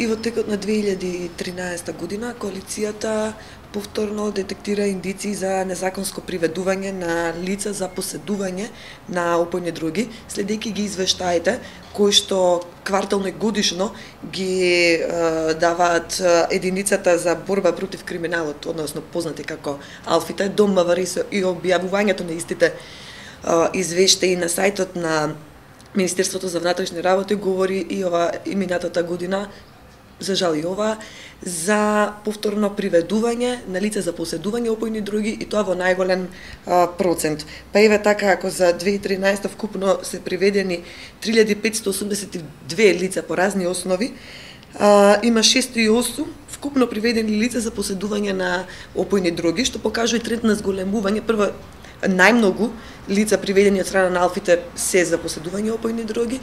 И во текот на 2013 година коалицијата повторно детектира индици за незаконско приведување на лица за поседување на опојни дроги, следејќи ги извештаите кои што квартално и годишно ги даваат единицата за борба против криминалот, односно познати како Алфите, до МВР и објавувањето на истите извештаи на сајтот на Министерството за внатрешни работи говори и и минатата година, за жал и ова, за повторно приведување на лица за поседување опојни дроги и тоа во најголем процент. Па еве така, ако за 2013 вкупно се приведени 3582 лица по разни основи, има 608 вкупно приведени лица за поседување на опојни дроги, што покажува и тренд на зголемување. Прво, најмногу лица приведени од страна на Алфите се за поседување опојни дроги,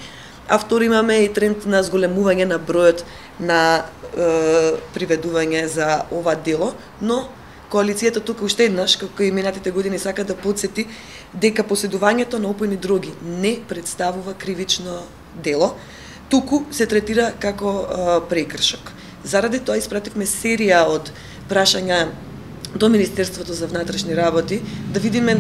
а второ имаме и тренд на зголемување на бројот на приведување за ова дело, но коалицијата тука уште еднаш, како и минатите години, сака да потсети дека поседувањето на опојни дроги не представува кривично дело, туку се третира како прекршок. Заради тоа испративме серија од прашања до Министерството за внатрешни работи, да видиме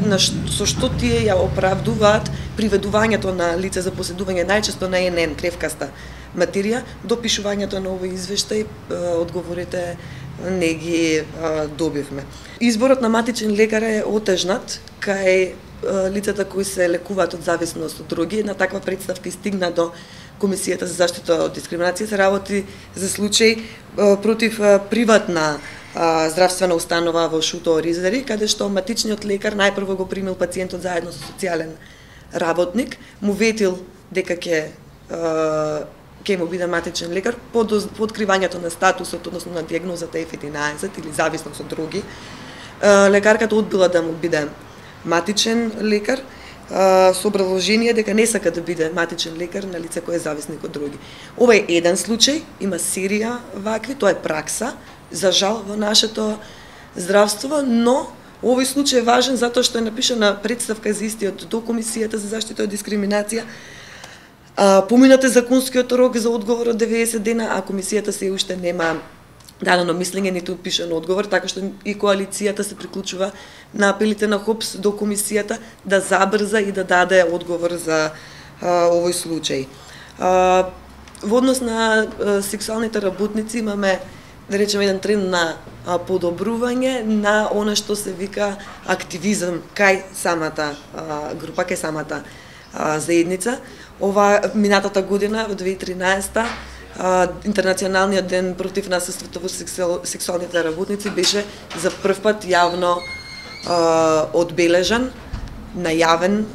со што тие ја оправдуваат приведувањето на лица за поседување најчесто на ЕНН, кревкаста материја, до пишувањето на овој извештај, одговорите не ги добивме. Изборот на матичен лекар е отежнат кај лицата кои се лекуваат од зависност од дроги. Една таква представка стигна до Комисијата за заштита од дискриминација, се работи за случај против приватна здравствена установа во Шуто Оризари, каде што матичниот лекар најпрво го примил пациентот заедно со социјален работник, му ветил дека ќе му биде матичен лекар по откривањето на статусот, односно на дијагнозата F11 или зависност од дроги. Лекарката одбила да му биде матичен лекар со образложение дека не сака да биде матичен лекар на лице кое е зависник од дроги. Ова е еден случај, има серија вакви, тоа е пракса, за жал во нашето здравство, но овој случај е важен затоа што е напишана представка за истиот до Комисијата за заштита од дискриминација. Поминате законскиот рок за одговор од 90 дена, а Комисијата се уште нема дадено мислење, ниту пишан одговор, така што и коалицијата се приклучува на апелите на ХОПС до Комисијата да забрза и да даде одговор за овој случај. Во однос на сексуалните работници имаме, да речеме, еден тренд на подобрување на она што се вика активизам кај самата група, кај самата заедница. Ова минатата година, во 2013, Интернационалниот ден против насилството во сексуалните работници беше за прв пат јавно одбележан на јавен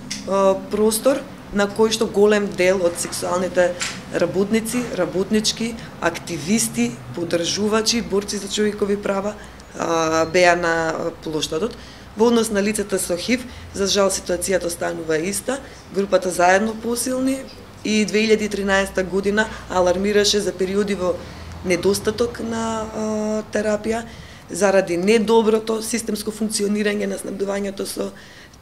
простор, на кој што голем дел од сексуалните работници, работнички, активисти, поддржувачи, борци за човекови права беа на плоштадот. Во однос на лицата со ХИВ, за жал ситуацијата останува иста, групата заедно посилни и 2013 година алармираше за периоди во недостаток на терапија, заради недоброто системско функционирање на снабдувањето со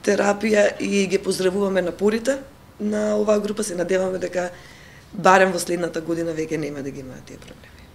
терапија, и ги поздравуваме напорите на оваа група. Се надеваме дека барем во следната година веќе нема да ги имаат тие проблеми.